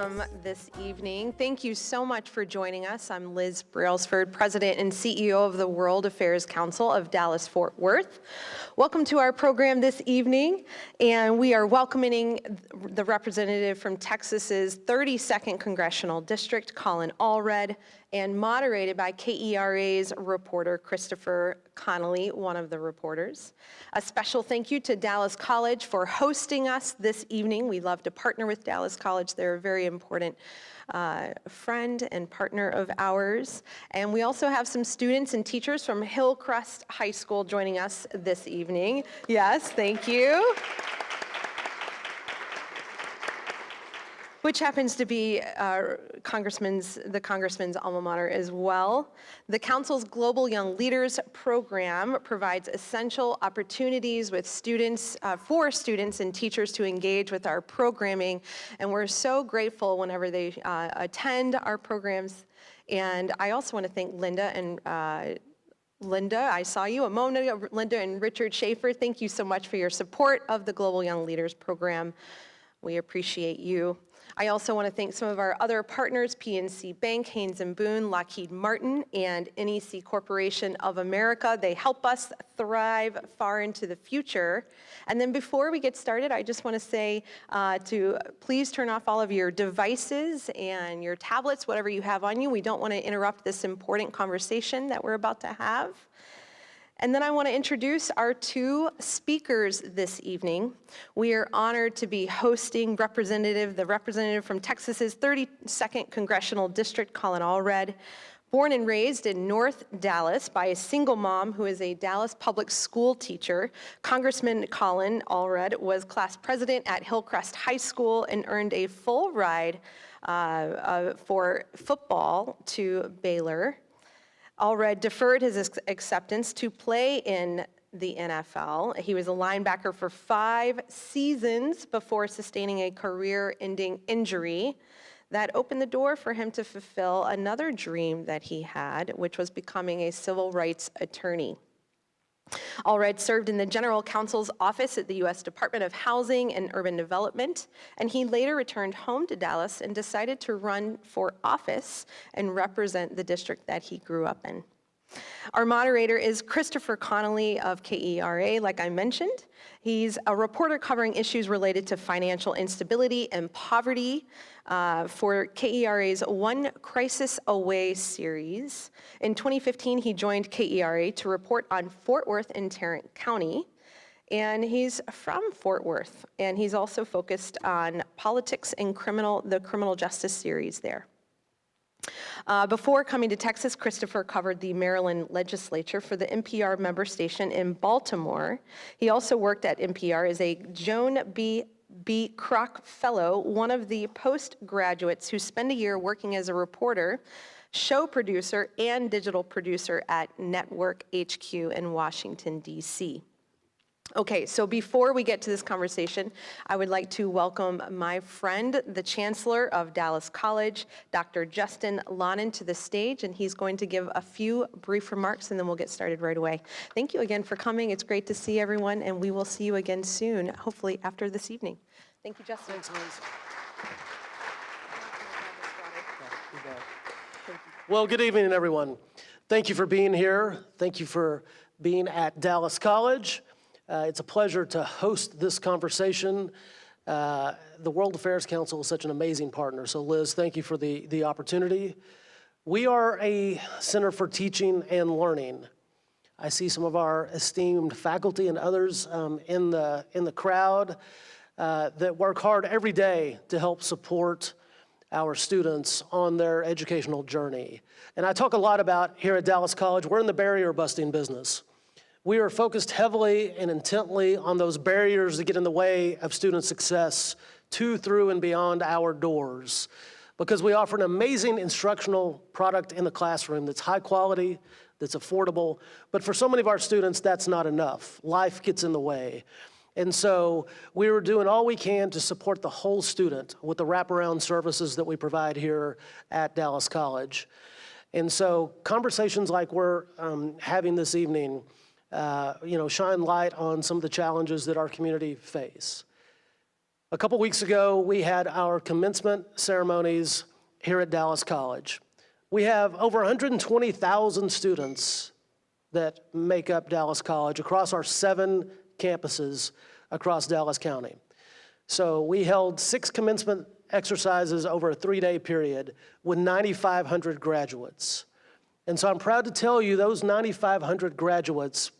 welcome this evening. Thank you so much for joining us. I'm Liz Brailsford, President and CEO of the World Affairs Council of Dallas-Fort Worth. Welcome to our program this evening, and we are welcoming the representative from Texas's 32nd Congressional District, Colin Allred, and moderated by KERA's reporter, Christopher Connolly, one of the reporters. A special thank you to Dallas College for hosting us this evening. We love to partner with Dallas College. They're a very important friend and partner of ours. And we also have some students and teachers from Hillcrest High School joining us this evening. Yes, thank you. Which happens to be the Congressman's alma mater as well. The Council's Global Young Leaders program provides essential opportunities with students, for students and teachers to engage with our programming, and we're so grateful whenever they attend our programs. And I also want to thank Linda, I saw you a moment ago, Linda and Richard Schaefer. Thank you so much for your support of the Global Young Leaders program. We appreciate you. I also want to thank some of our other partners, PNC Bank, Haynes & Boone, Lockheed Martin, and NEC Corporation of America. They help us thrive far into the future. And then before we get started, I just want to say to please turn off all of your devices and your tablets, whatever you have on you. We don't want to interrupt this important conversation that we're about to have. And then I want to introduce our two speakers this evening. We are honored to be hosting the representative from Texas's 32nd Congressional District, Colin Allred. Born and raised in North Dallas by a single mom who is a Dallas public school teacher, Congressman Colin Allred was class president at Hillcrest High School and earned a full ride for football to Baylor. Allred deferred his acceptance to play in the NFL. He was a linebacker for 5 seasons before sustaining a career-ending injury that opened the door for him to fulfill another dream that he had, which was becoming a civil rights attorney. Allred served in the General Counsel's office at the U.S. Department of Housing and Urban Development, and he later returned home to Dallas and decided to run for office and represent the district that he grew up in. Our moderator is Christopher Connolly of KERA, like I mentioned. He's a reporter covering issues related to financial instability and poverty for KERA's One Crisis Away series. In 2015, he joined KERA to report on Fort Worth and Tarrant County. And he's from Fort Worth, and he's also focused on politics and the criminal justice series there. Before coming to Texas, Christopher covered the Maryland legislature for the NPR member station in Baltimore. He also worked at NPR as a Joan B. Kroc Fellow, one of the postgraduates who spend a year working as a reporter, show producer, and digital producer at Network HQ in Washington, D.C. Okay, so before we get to this conversation, I would like to welcome my friend, the Chancellor of Dallas College, Dr. Justin Lonin, to the stage, and he's going to give a few brief remarks, and then we'll get started right away. Thank you again for coming. It's great to see everyone, and we will see you again soon, hopefully after this evening. Thank you, Justin. Thanks, Liz. Well, good evening, everyone. Thank you for being here. Thank you for being at Dallas College. It's a pleasure to host this conversation. The World Affairs Council is such an amazing partner. So Liz, thank you for the opportunity. We are a center for teaching and learning. I see some of our esteemed faculty and others in the crowd that work hard every day to help support our students on their educational journey. And I talk a lot about here at Dallas College, we're in the barrier busting business. We are focused heavily and intently on those barriers that get in the way of student success to, through, and beyond our doors, because we offer an amazing instructional product in the classroom that's high quality, that's affordable, but for so many of our students, that's not enough. Life gets in the way. And so we were doing all we can to support the whole student with the wraparound services that we provide here at Dallas College. And so conversations like we're having this evening shine light on some of the challenges that our community face. A couple weeks ago, we had our commencement ceremonies here at Dallas College. We have over 120,000 students that make up Dallas College across our 7 campuses across Dallas County. So we held 6 commencement exercises over a 3-day period with 9,500 graduates. And so I'm proud to tell you those 9,500 graduates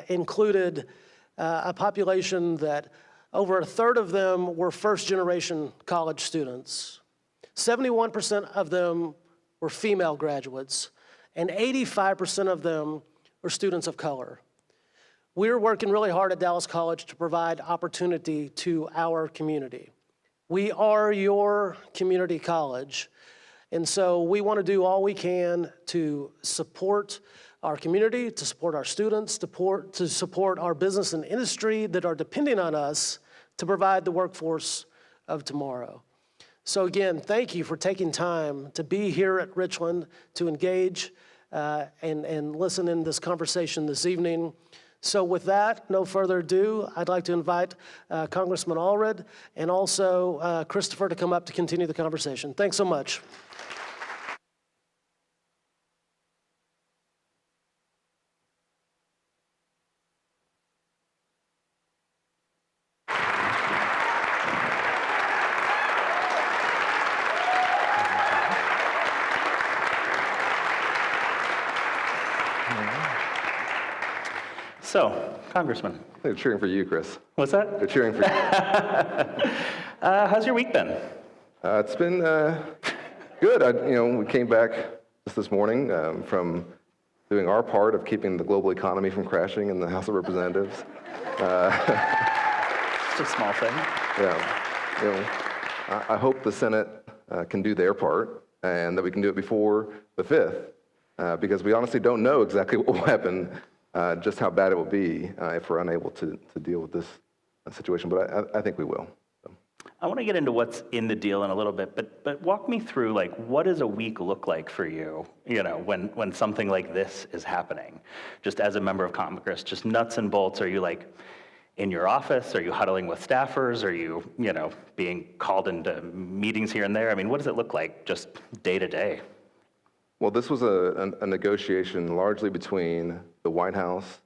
included a population that over a third of them were first-generation college students. 71% of them were female graduates, and 85% of them were students of color. We're working really hard at Dallas College to provide opportunity to our community. We are your community college, and so we want to do all we can to support our community, to support our students, to support our business and industry that are depending on us to provide the workforce of tomorrow. So again, thank you for taking time to be here at Richland, to engage and listen in this conversation this evening. So with that, no further ado, I'd like to invite Congressman Allred and also Christopher to come up to continue the conversation. Thanks so much. So, Congressman. They're cheering for you, Chris. What's that? They're cheering for you. How's your week been? It's been good. We came back just this morning from doing our part of keeping the global economy from crashing in the House of Representatives. It's a small thing. Yeah. I hope the Senate can do their part and that we can do it before the 5th, because we honestly don't know exactly what will happen. Just how bad it will be if we're unable to deal with this situation, but I think we will. So. I want to get into what's in the deal in a little bit, but walk me through, like, what does a week look like for you, when something like this is happening? Just as a member of Congress, just nuts and bolts. Are you, like, in your office? Are you huddling with staffers? Are you, being called into meetings here and there? I mean, what does it look like just day to day? Well, this was a negotiation largely between the White House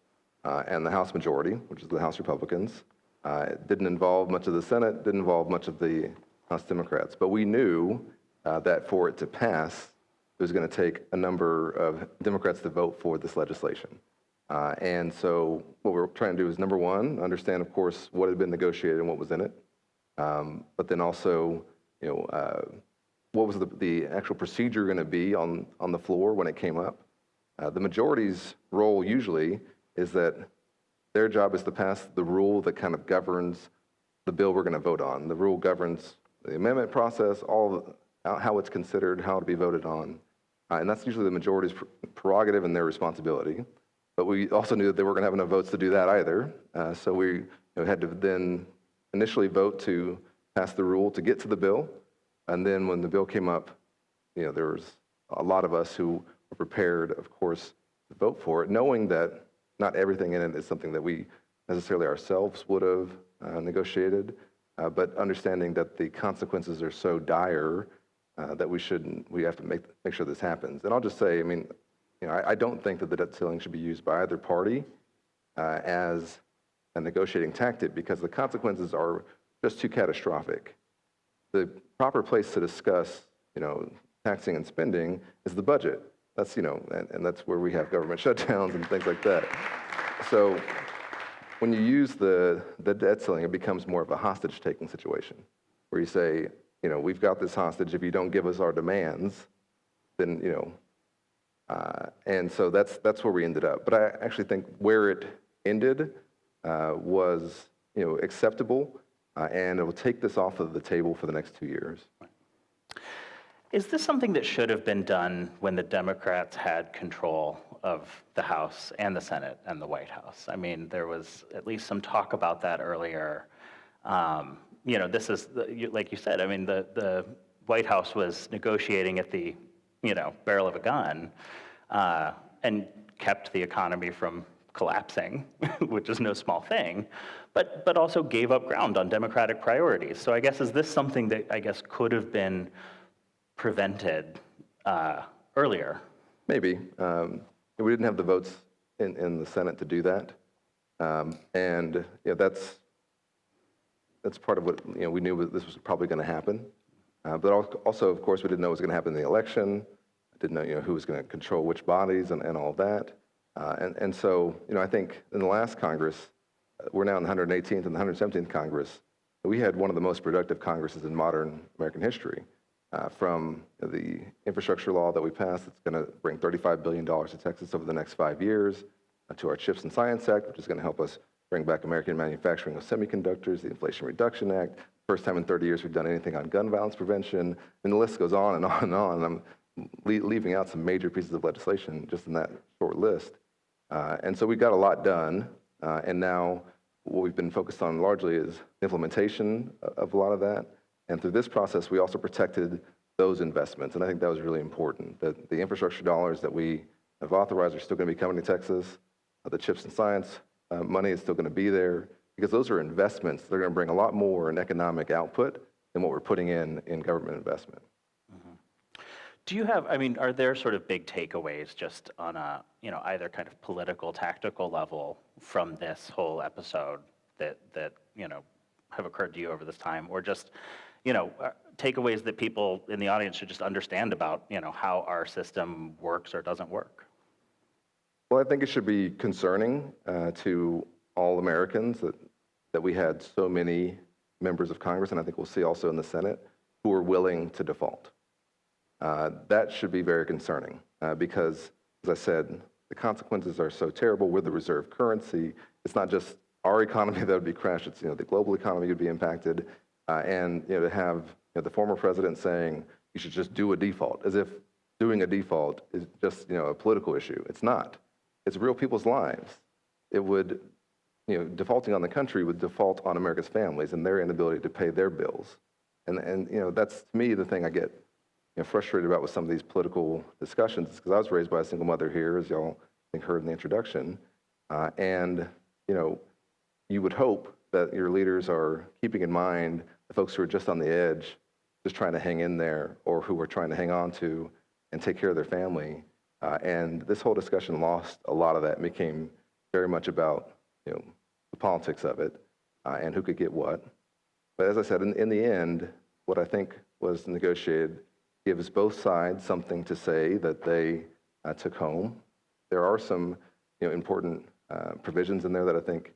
and the House majority, which is the House Republicans. It didn't involve much of the Senate, didn't involve much of the House Democrats. But we knew that for it to pass, it was going to take a number of Democrats to vote for this legislation. And so what we're trying to do is, number one, understand, of course, what had been negotiated and what was in it. But then also, what was the actual procedure going to be on the floor when it came up? The majority's role usually is that their job is to pass the rule that kind of governs the bill we're going to vote on. The rule governs the amendment process, how it's considered, how to be voted on. And that's usually the majority's prerogative and their responsibility. But we also knew that they weren't going to have enough votes to do that either. So we had to then initially vote to pass the rule to get to the bill. And then when the bill came up, there was a lot of us who were prepared, of course, to vote for it, knowing that not everything in it is something that we necessarily ourselves would have negotiated, but understanding that the consequences are so dire that we have to make sure this happens. And I'll just say, I don't think that the debt ceiling should be used by either party as a negotiating tactic, because the consequences are just too catastrophic. The proper place to discuss, taxing and spending is the budget. That's, and that's where we have government shutdowns and things like that. So when you use the debt ceiling, it becomes more of a hostage-taking situation, where you say, we've got this hostage. If you don't give us our demands, then, and so that's where we ended up. But I actually think where it ended was, acceptable. And it will take this off of the table for the next 2 years. Is this something that should have been done when the Democrats had control of the House and the Senate and the White House? I mean, there was at least some talk about that earlier. This is, like you said, the White House was negotiating at the, barrel of a gun and kept the economy from collapsing, which is no small thing, but also gave up ground on democratic priorities. So I guess, is this something that I guess could have been prevented earlier? Maybe. We didn't have the votes in the Senate to do that. And that's part of what we knew this was probably going to happen. But also, of course, we didn't know what was going to happen in the election. Didn't know who was going to control which bodies and all of that. And so I think in the last Congress, we're now in the 118th and the 117th Congress. We had one of the most productive Congresses in modern American history. From the infrastructure law that we passed, it's going to bring $35 billion to Texas over the next 5 years, to our Chips and Science Act, which is going to help us bring back American manufacturing of semiconductors, the Inflation Reduction Act. First time in 30 years we've done anything on gun violence prevention, and the list goes on and on and on. I'm leaving out some major pieces of legislation just in that short list. And so we got a lot done, and now what we've been focused on largely is implementation of a lot of that. And through this process, we also protected those investments, and I think that was really important, that the infrastructure dollars that we have authorized are still going to be coming to Texas. The Chips and Science money is still going to be there, because those are investments that are going to bring a lot more in economic output than what we're putting in government investment. Do you have, are there sort of big takeaways just on a, either kind of political, tactical level from this whole episode that have occurred to you over this time, or just, takeaways that people in the audience should just understand about, how our system works or doesn't work? Well, I think it should be concerning to all Americans that we had so many members of Congress, and I think we'll see also in the Senate, who are willing to default. That should be very concerning because, as I said, the consequences are so terrible. We're the reserve currency. It's not just our economy that would be crashed. It's the global economy would be impacted, and to have the former president saying you should just do a default, as if doing a default is just a political issue. It's not. It's real people's lives. It would, defaulting on the country would default on America's families and their inability to pay their bills, and that's to me the thing I get frustrated about with some of these political discussions, because I was raised by a single mother here, as y'all I think heard in the introduction, and you would hope that your leaders are keeping in mind the folks who are just on the edge, just trying to hang in there, or who are trying to hang on to and take care of their family. And this whole discussion lost a lot of that and became very much about the politics of it and who could get what. But as I said, in the end, what I think was negotiated gives both sides something to say that they took home. There are some important provisions in there that I think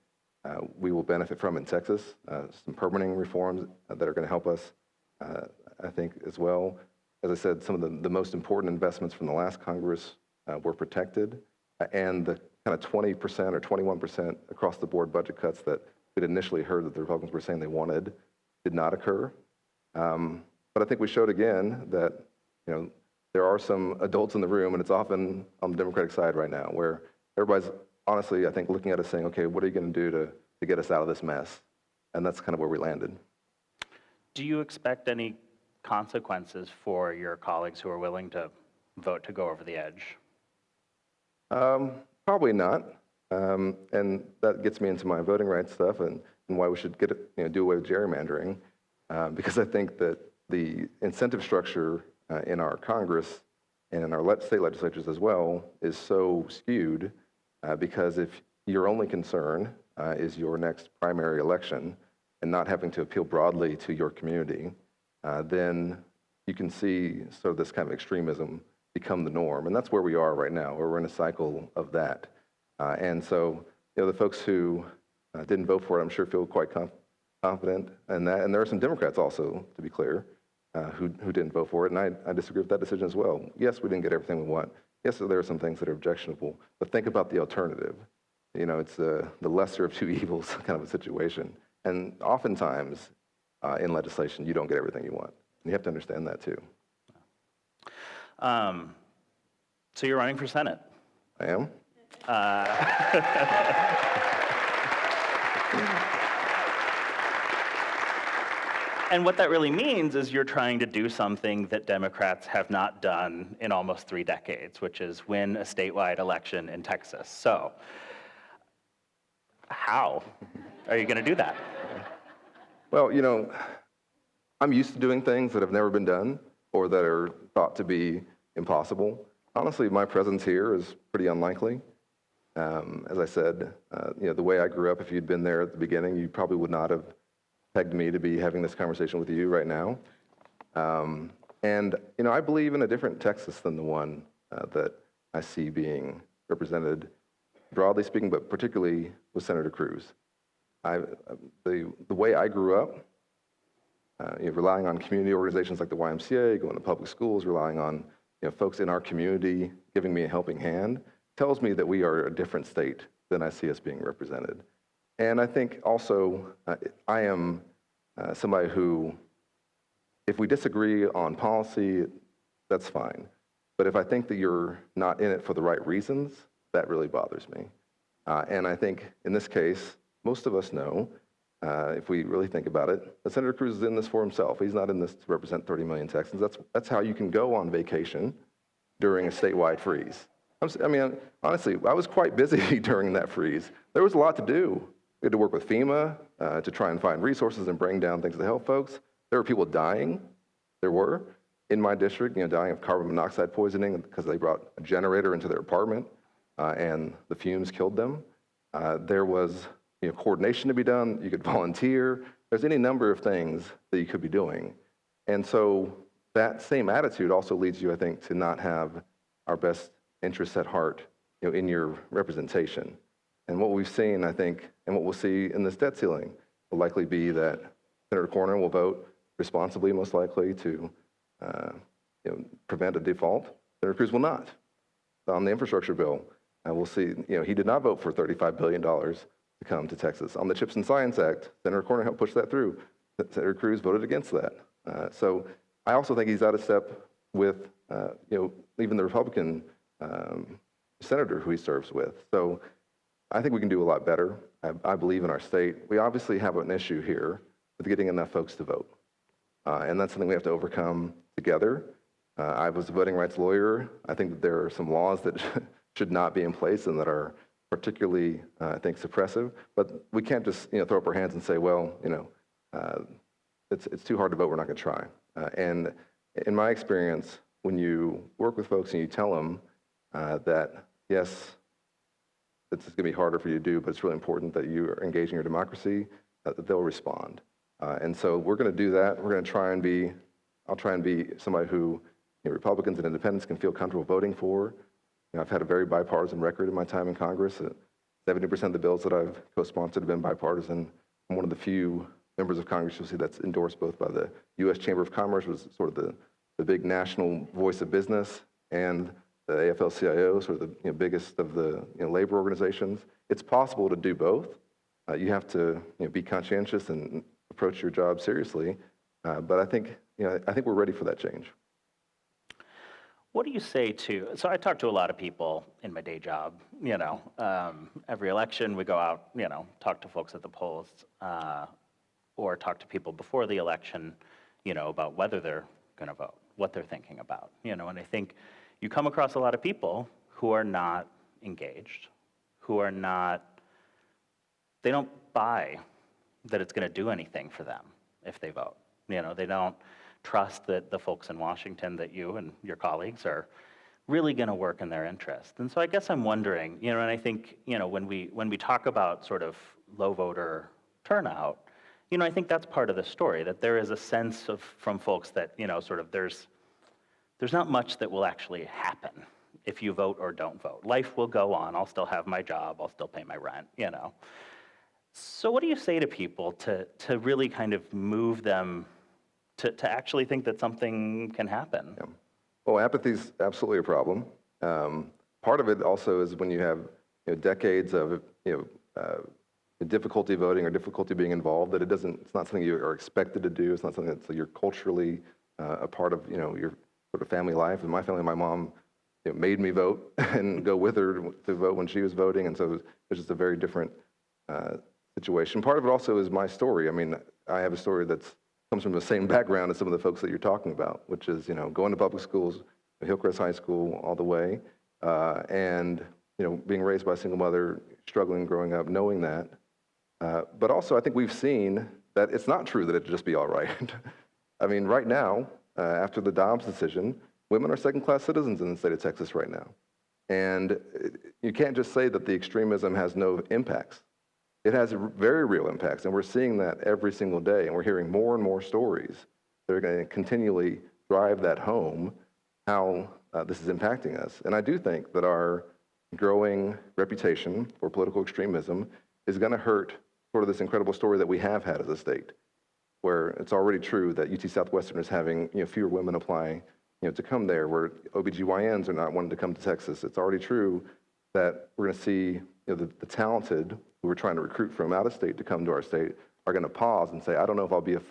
we will benefit from in Texas, some permitting reforms that are going to help us, I think, as well. As I said, some of the most important investments from the last Congress were protected, and the kind of 20% or 21% across the board budget cuts that we'd initially heard that the Republicans were saying they wanted did not occur. But I think we showed again that there are some adults in the room, and it's often on the Democratic side right now, where everybody's honestly, I think, looking at us saying, okay, what are you going to do to get us out of this mess? And that's kind of where we landed. Do you expect any consequences for your colleagues who are willing to vote to go over the edge? Probably not. And that gets me into my voting rights stuff and why we should do away with gerrymandering. Because I think that the incentive structure in our Congress and in our state legislatures as well is so skewed because if your only concern is your next primary election and not having to appeal broadly to your community, then you can see sort of this kind of extremism become the norm. And that's where we are right now, where we're in a cycle of that. And so the folks who didn't vote for it, I'm sure feel quite confident in that. And there are some Democrats also, to be clear, who didn't vote for it. And I disagree with that decision as well. Yes, we didn't get everything we want. Yes, there are some things that are objectionable, but think about the alternative. It's the lesser of two evils kind of a situation. And oftentimes in legislation, you don't get everything you want. And you have to understand that too. So you're running for Senate. I am. And what that really means is you're trying to do something that Democrats have not done in almost 3 decades, which is win a statewide election in Texas. So How are you going to do that? Well, I'm used to doing things that have never been done or that are thought to be impossible. Honestly, my presence here is pretty unlikely. As I said, the way I grew up, if you'd been there at the beginning, you probably would not have pegged me to be having this conversation with you right now. And I believe in a different Texas than the one that I see being represented, broadly speaking, but particularly with Senator Cruz. The way I grew up, relying on community organizations like the YMCA, going to public schools, relying on folks in our community giving me a helping hand, tells me that we are a different state than I see us being represented. And I think also I am somebody who, if we disagree on policy, that's fine. But if I think that you're not in it for the right reasons, that really bothers me. And I think in this case, most of us know, if we really think about it, that Senator Cruz is in this for himself. He's not in this to represent 30 million Texans. That's how you can go on vacation during a statewide freeze. Honestly, I was quite busy during that freeze. There was a lot to do. We had to work with FEMA to try and find resources and bring down things to help folks. There were people dying. There were in my district, dying of carbon monoxide poisoning because they brought a generator into their apartment and the fumes killed them. There was coordination to be done. You could volunteer. There's any number of things that you could be doing. And so that same attitude also leads you, I think, to not have our best interests at heart in your representation. And what we've seen, I think, and what we'll see in this debt ceiling will likely be that Senator Corner will vote responsibly, most likely, to prevent a default. Senator Cruz will not. On the infrastructure bill, we'll see, he did not vote for $35 billion to come to Texas. On the CHIPS and Science Act, Senator Corner helped push that through. Senator Cruz voted against that. So I also think he's out of step with, even the Republican senator who he serves with. So I think we can do a lot better. I believe in our state. We obviously have an issue here with getting enough folks to vote. And that's something we have to overcome together. I was a voting rights lawyer. I think that there are some laws that should not be in place and that are particularly, I think, suppressive. But we can't just throw up our hands and say, well, it's too hard to vote, we're not going to try. And in my experience, when you work with folks and you tell them that, yes, it's going to be harder for you to do, but it's really important that you are engaging your democracy, that they'll respond. And so we're going to do that. We're going to try and be, I'll try and be somebody who Republicans and independents can feel comfortable voting for. I've had a very bipartisan record in my time in Congress. 70% of the bills that I've co-sponsored have been bipartisan. I'm one of the few members of Congress you'll see that's endorsed both by the U.S. Chamber of Commerce, which is sort of the big national voice of business, and the AFL-CIO, sort of the biggest of the labor organizations. It's possible to do both. You have to be conscientious and approach your job seriously. But I think we're ready for that change. What do you say to, so I talk to a lot of people in my day job, every election we go out, talk to folks at the polls, or talk to people before the election, about whether they're going to vote, what they're thinking about, and I think you come across a lot of people who are not engaged, who are not, they don't buy that it's going to do anything for them if they vote. They don't trust that the folks in Washington, that you and your colleagues are really going to work in their interest. And so I guess I'm wondering, and I think, when we talk about sort of low voter turnout, I think that's part of the story, that there is a sense from folks that, sort of there's not much that will actually happen if you vote or don't vote. Life will go on. I'll still have my job. I'll still pay my rent, So what do you say to people to really kind of move them to actually think that something can happen? Yeah. Well, apathy is absolutely a problem. Part of it also is when you have decades of difficulty voting or difficulty being involved, that it's not something you are expected to do. It's not something that you're culturally a part of your sort of family life. In my family, my mom made me vote and go with her to vote when she was voting, and so it's just a very different situation. Part of it also is my story. I have a story that comes from the same background as some of the folks that you're talking about, which is going to public schools, Hillcrest High School all the way, and being raised by a single mother, struggling growing up, knowing that, But also, I think we've seen that it's not true that it'd just be all right. I mean, right now, after the Dobbs decision, women are second-class citizens in the state of Texas right now. And you can't just say that the extremism has no impacts. It has very real impacts, and we're seeing that every single day, and we're hearing more and more stories that are going to continually drive that home, how this is impacting us. And I do think that our growing reputation for political extremism is going to hurt sort of this incredible story that we have had as a state, where it's already true that UT Southwestern is having fewer women apply to come there, where OBGYNs are not wanting to come to Texas. It's already true that we're going to see the talented who we're trying to recruit from out of state to come to our state are going to pause and say, I don't know if I'll be have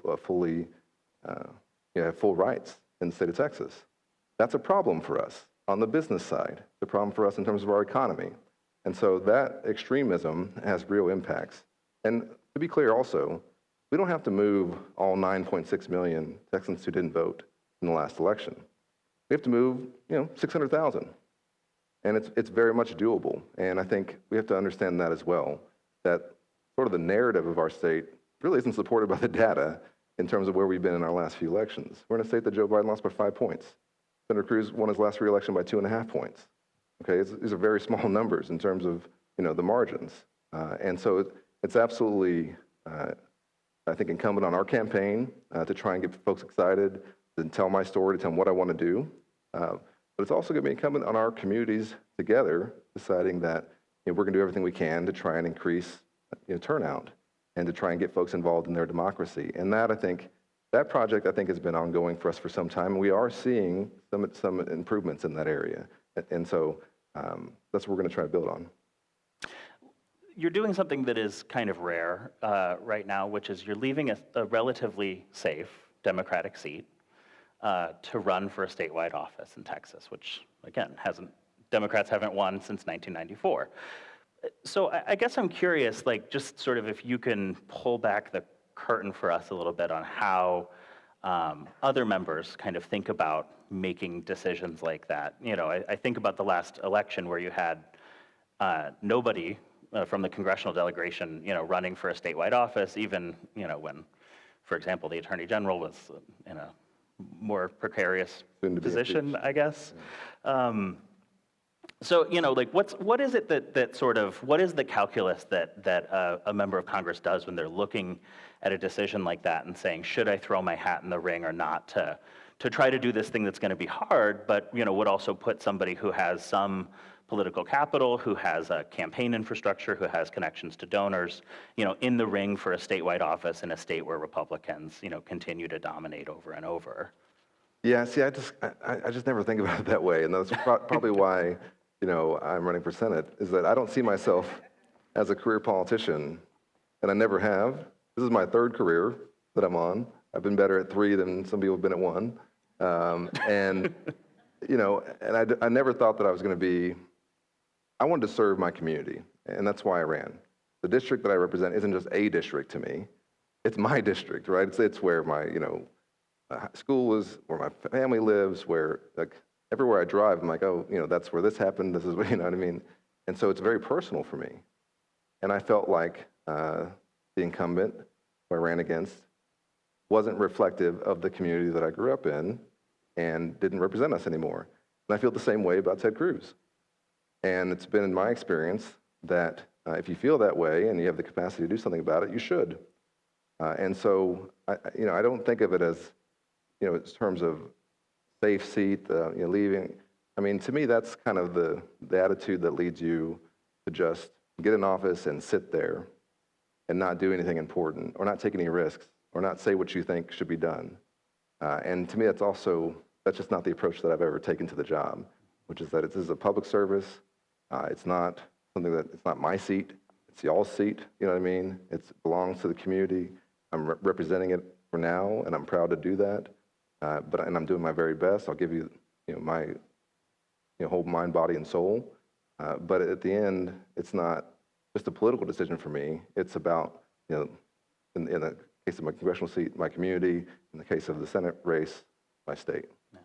full rights in the state of Texas. That's a problem for us on the business side. It's a problem for us in terms of our economy. And so that extremism has real impacts. And to be clear also, we don't have to move all 9.6 million Texans who didn't vote in the last election. We have to move 600,000. And it's very much doable. And I think we have to understand that as well, that sort of the narrative of our state really isn't supported by the data in terms of where we've been in our last few elections. We're in a state that Joe Biden lost by 5 points. Senator Cruz won his last re-election by 2.5 points. Okay, these are very small numbers in terms of the margins. And so it's absolutely, I think, incumbent on our campaign to try and get folks excited, to tell my story, to tell them what I want to do. But it's also going to be incumbent on our communities together deciding that we're going to do everything we can to try and increase turnout and to try and get folks involved in their democracy. And that project has been ongoing for us for some time, and we are seeing some improvements in that area. And so that's what we're going to try to build on. You're doing something that is kind of rare right now, which is you're leaving a relatively safe Democratic seat to run for a statewide office in Texas, which, again, Democrats haven't won since 1994. So I guess I'm curious, just sort of if you can pull back the curtain for us a little bit on how other members kind of think about making decisions like that. I think about the last election where you had nobody from the congressional delegation, running for a statewide office, even, when, for example, the Attorney General was in a more precarious position, I guess. So, what is it what is the calculus that a member of Congress does when they're looking at a decision like that and saying, should I throw my hat in the ring or not to try to do this thing that's going to be hard, but, would also put somebody who has some political capital, who has a campaign infrastructure, who has connections to donors, in the ring for a statewide office in a state where Republicans, continue to dominate over and over? Yeah, see, I just never think about it that way, and that's probably why I'm running for Senate, is that I don't see myself as a career politician, and I never have. This is my third career that I'm on. I've been better at 3 than some people have been at 1. And I never thought that I was going to be, I wanted to serve my community, and that's why I ran. The district that I represent isn't just a district to me. It's my district, right? It's where my, school is, where my family lives, where, everywhere I drive, I'm like, oh, that's where this happened. This is what, you know what I mean? And so it's very personal for me. And I felt like the incumbent who I ran against wasn't reflective of the community that I grew up in and didn't represent us anymore. And I feel the same way about Ted Cruz. And it's been in my experience that if you feel that way and you have the capacity to do something about it, you should. And so, I don't think of it as, in terms of safe seat, leaving. I mean, to me, that's kind of the attitude that leads you to just get in office and sit there and not do anything important or not take any risks or not say what you think should be done. And to me, that's just not the approach that I've ever taken to the job, which is that this is a public service. It's not it's not my seat. It's y'all's seat, you know what I mean? It belongs to the community. I'm representing it for now, and I'm proud to do that. And I'm doing my very best. I'll give you, my whole mind, body, and soul. But at the end, it's not just a political decision for me. It's about, in the case of my congressional seat, my community. In the case of the Senate race, my state. Yeah.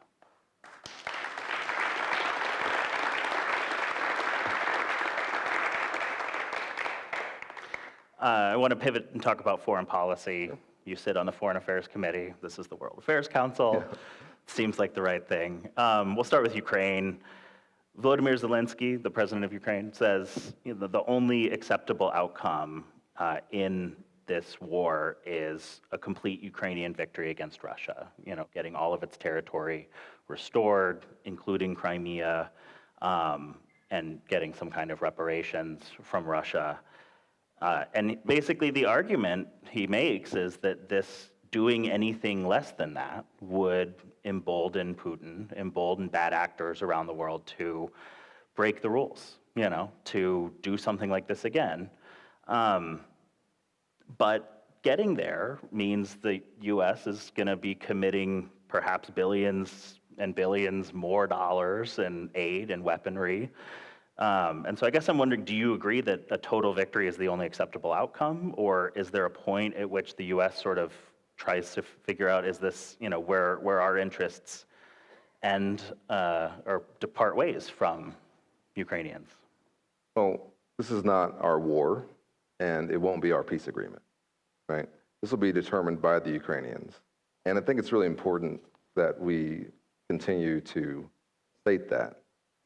I want to pivot and talk about foreign policy. You sit on the Foreign Affairs Committee. This is the World Affairs Council. Seems like the right thing. We'll start with Ukraine. Volodymyr Zelensky, the president of Ukraine, says the only acceptable outcome in this war is a complete Ukrainian victory against Russia, getting all of its territory restored, including Crimea, and getting some kind of reparations from Russia. And basically the argument he makes is that this doing anything less than that would embolden Putin, embolden bad actors around the world to break the rules, to do something like this again. But getting there means the U.S. is going to be committing perhaps billions and billions more dollars in aid and weaponry. And so I guess I'm wondering, do you agree that a total victory is the only acceptable outcome? Or is there a point at which the U.S. sort of tries to figure out, is this, where our interests end or depart ways from Ukrainians? Well, this is not our war, and it won't be our peace agreement, right? This will be determined by the Ukrainians. And I think it's really important that we continue to state that.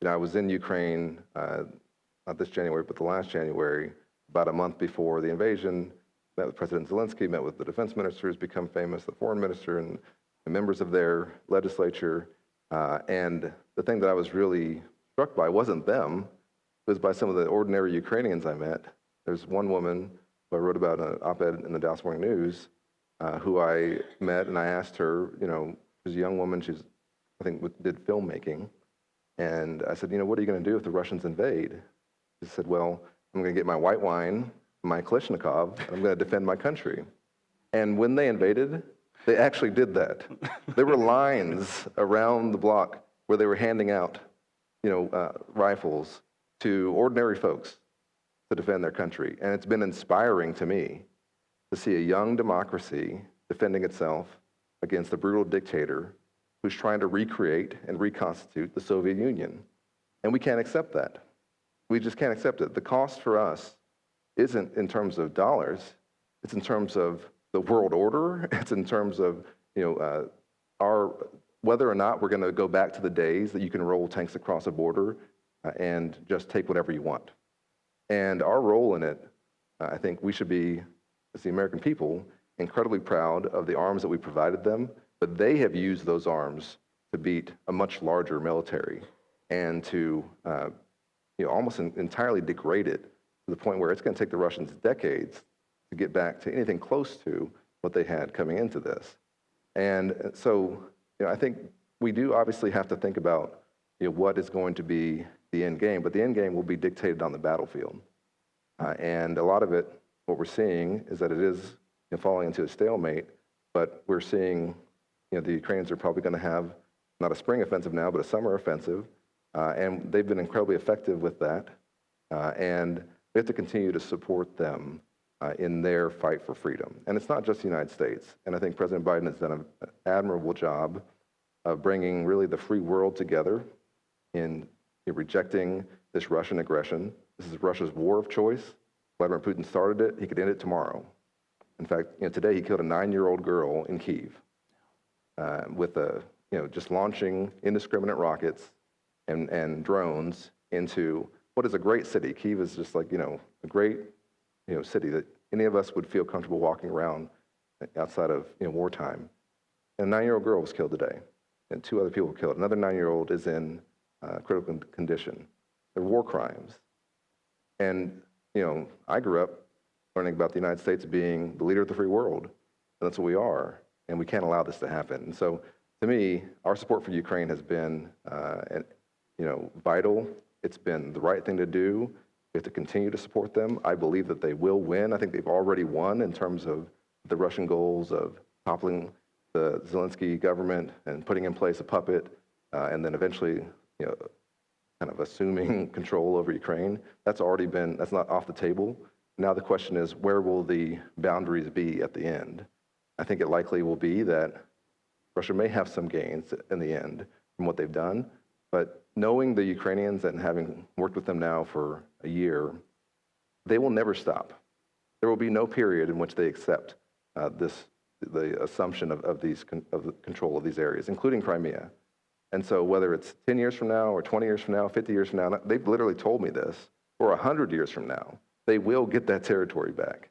I was in Ukraine, not this January, but the last January, about a month before the invasion, met with President Zelensky, met with the defense minister who's become famous, the foreign minister, and the members of their legislature. And the thing that I was really struck by wasn't them, it was by some of the ordinary Ukrainians I met. There's one woman who I wrote about an op-ed in the Dallas Morning News, who I met, and I asked her, she's a young woman, I think did filmmaking. And I said, what are you going to do if the Russians invade? She said, well, I'm going to get my white wine, my Kalashnikov, and I'm going to defend my country. And when they invaded, they actually did that. There were lines around the block where they were handing out, rifles to ordinary folks to defend their country. And it's been inspiring to me to see a young democracy defending itself against a brutal dictator who's trying to recreate and reconstitute the Soviet Union. And we can't accept that. We just can't accept it. The cost for us isn't in terms of dollars, it's in terms of the world order, it's in terms of whether or not we're going to go back to the days that you can roll tanks across a border and just take whatever you want. And our role in it, I think we should be, as the American people, incredibly proud of the arms that we provided them, but they have used those arms to beat a much larger military and to almost entirely degrade it to the point where it's going to take the Russians decades to get back to anything close to what they had coming into this. And so I think we do obviously have to think about what is going to be the end game, but the end game will be dictated on the battlefield. And a lot of it, what we're seeing is that it is falling into a stalemate, but we're seeing the Ukrainians are probably going to have not a spring offensive now, but a summer offensive, and they've been incredibly effective with that. And we have to continue to support them in their fight for freedom. And it's not just the United States. And I think President Biden has done an admirable job of bringing really the free world together in rejecting this Russian aggression. This is Russia's war of choice. Vladimir Putin started it. He could end it tomorrow. In fact, today he killed a 9-year-old girl in Kyiv with just launching indiscriminate rockets and drones into what is a great city. Kyiv is just like, a great, city that any of us would feel comfortable walking around outside of, wartime. And a 9-year-old girl was killed today, and 2 other people were killed. Another 9-year-old is in critical condition. They're war crimes. And, I grew up learning about the United States being the leader of the free world, and that's what we are, and we can't allow this to happen. And so, to me, our support for Ukraine has been, vital. It's been the right thing to do. We have to continue to support them. I believe that they will win. I think they've already won in terms of the Russian goals of toppling the Zelensky government and putting in place a puppet, and then eventually, kind of assuming control over Ukraine. That's not off the table. Now the question is, where will the boundaries be at the end? I think it likely will be that Russia may have some gains in the end from what they've done, but knowing the Ukrainians and having worked with them now for a year, they will never stop. There will be no period in which they accept the assumption of the control of these areas, including Crimea. And so whether it's 10 years from now or 20 years from now, 50 years from now, they've literally told me this, or 100 years from now, they will get that territory back.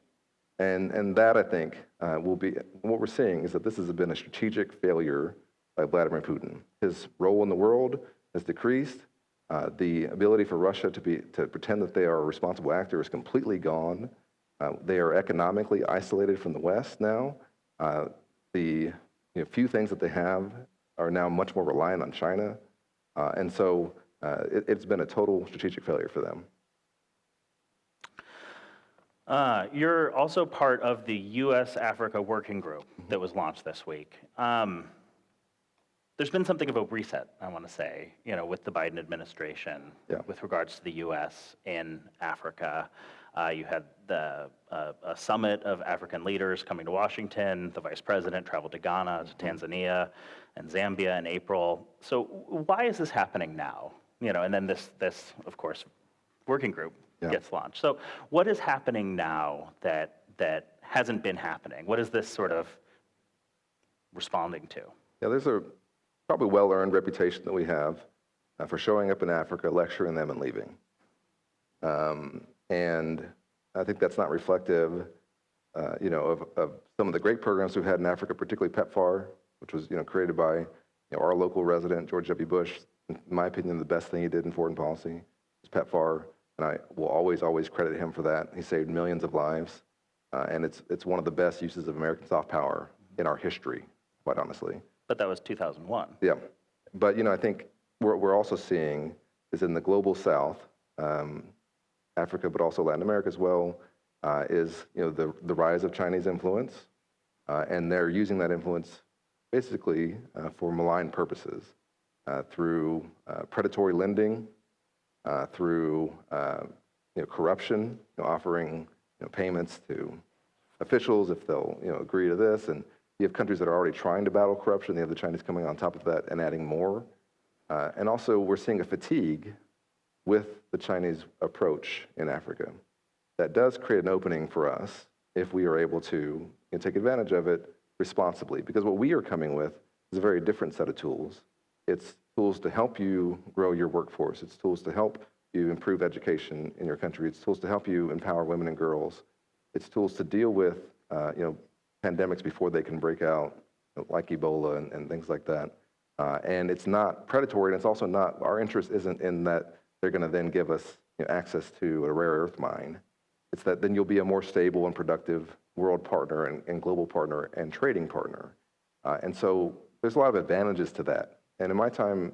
And that, I think, will be, what we're seeing is that this has been a strategic failure by Vladimir Putin. His role in the world has decreased. The ability for Russia to pretend that they are a responsible actor is completely gone. They are economically isolated from the West now. The few things that they have are now much more reliant on China. And so it's been a total strategic failure for them. You're also part of the U.S.-Africa Working Group that was launched this week. There's been something of a reset, I want to say, with the Biden administration with regards to the U.S. in Africa. You had a summit of African leaders coming to Washington. The vice president traveled to Ghana, to Tanzania, and Zambia in April. So why is this happening now? And then this of course, working group gets launched. So what is happening now that hasn't been happening? What is this sort of responding to? Yeah, there's a probably well-earned reputation that we have for showing up in Africa, lecturing them, and leaving. And I think that's not reflective, of some of the great programs we've had in Africa, particularly PEPFAR, which was, created by our local resident, George W. Bush. In my opinion, the best thing he did in foreign policy was PEPFAR, and I will always credit him for that. He saved millions of lives, and it's one of the best uses of American soft power in our history, quite honestly. But that was 2001. Yeah, but I think what we're also seeing is in the global South, Africa, but also Latin America as well, is the rise of Chinese influence, and they're using that influence basically for malign purposes, through predatory lending, through corruption, offering payments to officials if they'll agree to this, and you have countries that are already trying to battle corruption. You have the Chinese coming on top of that and adding more, and also we're seeing a fatigue with the Chinese approach in Africa. That does create an opening for us if we are able to take advantage of it responsibly, because what we are coming with is a very different set of tools. It's tools to help you grow your workforce. It's tools to help you improve education in your country. It's tools to help you empower women and girls. It's tools to deal with pandemics before they can break out, like Ebola and things like that. And it's not predatory, and it's also not, our interest isn't in that they're going to then give us access to a rare earth mine. It's that then you'll be a more stable and productive world partner and global partner and trading partner. And so there's a lot of advantages to that. And in my time,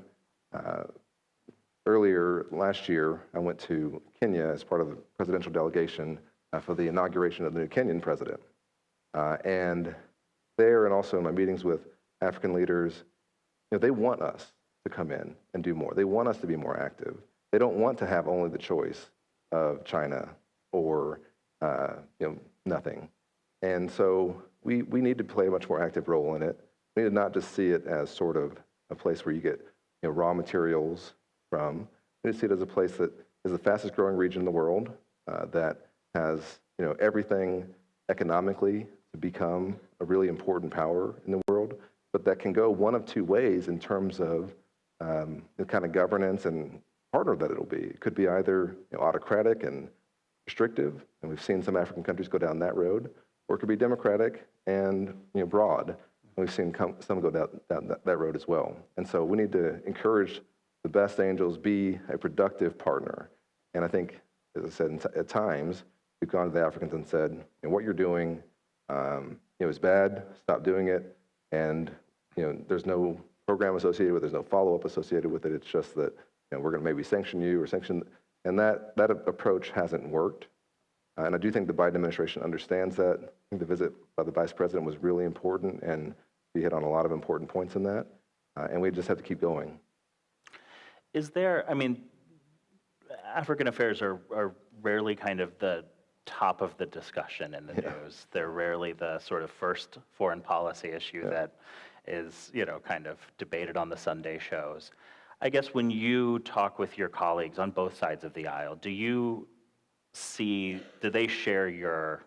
earlier last year, I went to Kenya as part of the presidential delegation for the inauguration of the new Kenyan president. And there, and also in my meetings with African leaders, they want us to come in and do more. They want us to be more active. They don't want to have only the choice of China or nothing. And so we need to play a much more active role in it. We need to not just see it as sort of a place where you get raw materials from. We need to see it as a place that is the fastest growing region in the world, that has everything economically to become a really important power in the world, but that can go one of two ways in terms of the kind of governance and partner that it'll be. It could be either autocratic and restrictive, and we've seen some African countries go down that road, or it could be democratic and broad, and we've seen some go down that road as well. And so we need to encourage the best angels be a productive partner. And I think, as I said, at times, we've gone to the Africans and said, what you're doing is bad, stop doing it, and there's no program associated with it, there's no follow-up associated with it, it's just that we're going to maybe sanction you or sanction, and that approach hasn't worked. And I do think the Biden administration understands that. I think the visit by the vice president was really important, and we hit on a lot of important points in that, and we just have to keep going. Is there, African affairs are rarely kind of the top of the discussion in the news. They're rarely the sort of first foreign policy issue that is, kind of debated on the Sunday shows. I guess when you talk with your colleagues on both sides of the aisle, do they share your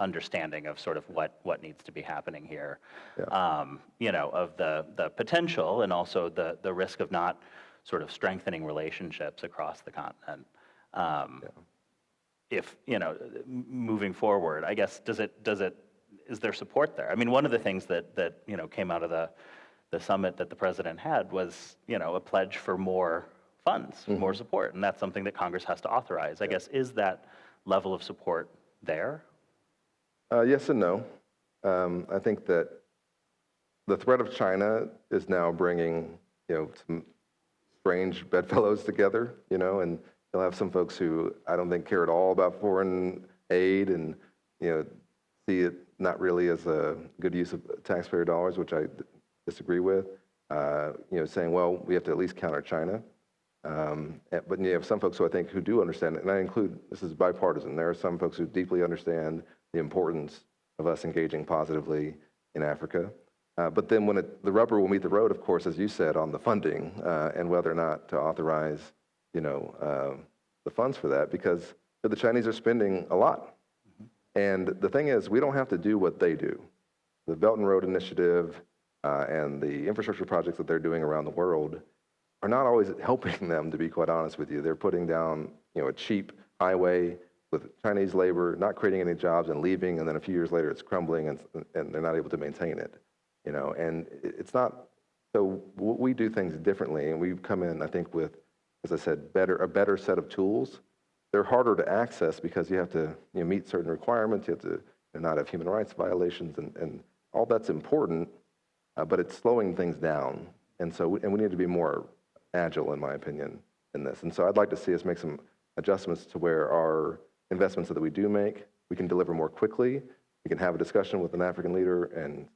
understanding of sort of what needs to be happening here, Yeah. of the potential and also the risk of not sort of strengthening relationships across the continent. If, moving forward, I guess, is there support there? I mean, one of the things that came out of the summit that the president had was, a pledge for more funds, more support, and that's something that Congress has to authorize. I guess, is that level of support there? Yes and no. I think that the threat of China is now bringing, some strange bedfellows together, and you'll have some folks who I don't think care at all about foreign aid and, see it not really as a good use of taxpayer dollars, which I disagree with, saying, well, we have to at least counter China. But you have some folks who I think who do understand it, and I include, this is bipartisan. There are some folks who deeply understand the importance of us engaging positively in Africa. But then when the rubber will meet the road, of course, as you said, on the funding and whether or not to authorize, the funds for that, because the Chinese are spending a lot. And the thing is, we don't have to do what they do. The Belt and Road Initiative and the infrastructure projects that they're doing around the world are not always helping them, to be quite honest with you. They're putting down, a cheap highway with Chinese labor, not creating any jobs and leaving, and then a few years later it's crumbling and they're not able to maintain it. And it's not, so we do things differently, and we've come in, I think, with, as I said, a better set of tools. They're harder to access because you have to meet certain requirements, you have to not have human rights violations, and all that's important, but it's slowing things down. And so, we need to be more agile, in my opinion, in this. And so I'd like to see us make some adjustments to where our investments that we do make, we can deliver more quickly, we can have a discussion with an African leader and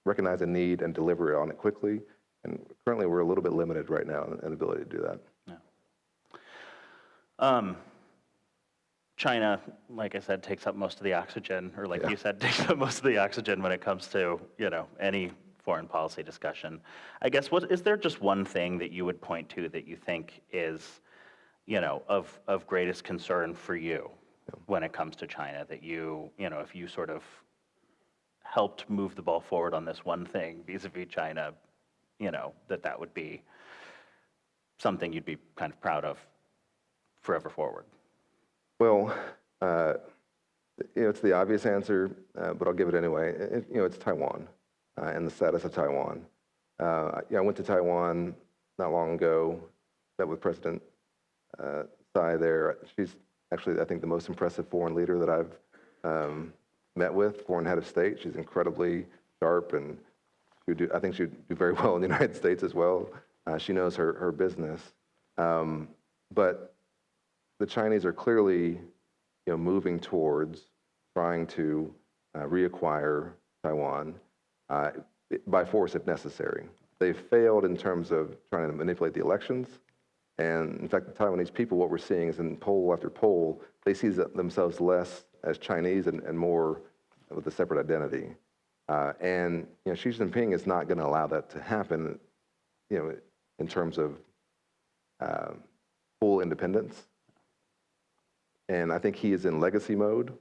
recognize a need and deliver on it quickly. And currently we're a little bit limited right now in the ability to do that. Yeah. China, like I said, takes up most of the oxygen, or like you said, takes up most of the oxygen when it comes to, any foreign policy discussion. I guess, is there just one thing that you would point to that you think is, of greatest concern for you when it comes to China, that if you sort of helped move the ball forward on this one thing vis-a-vis China, that would be something you'd be kind of proud of forever forward? Well, it's the obvious answer, but I'll give it anyway. It's Taiwan and the status of Taiwan. I went to Taiwan not long ago, met with President Tsai there. She's actually, I think, the most impressive foreign leader that I've met with, foreign head of state. She's incredibly sharp, and I think she'd do very well in the United States as well. She knows her business. But the Chinese are clearly, moving towards trying to reacquire Taiwan by force if necessary. They've failed in terms of trying to manipulate the elections. And in fact, the Taiwanese people, what we're seeing is in poll after poll, they see themselves less as Chinese and more with a separate identity. And Xi Jinping is not going to allow that to happen, in terms of full independence. And I think he is in legacy mode.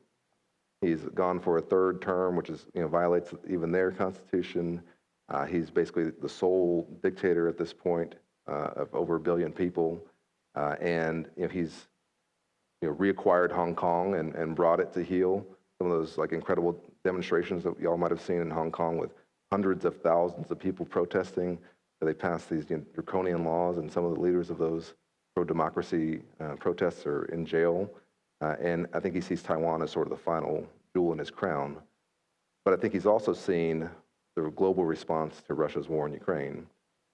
He's gone for a third term, which is, violates even their constitution. He's basically the sole dictator at this point of over 1 billion people. And he's reacquired Hong Kong and brought it to heel. Some of those incredible demonstrations that y'all might have seen in Hong Kong with hundreds of thousands of people protesting. They passed these draconian laws, and some of the leaders of those pro-democracy protests are in jail. And I think he sees Taiwan as sort of the final jewel in his crown. But I think he's also seen the global response to Russia's war in Ukraine,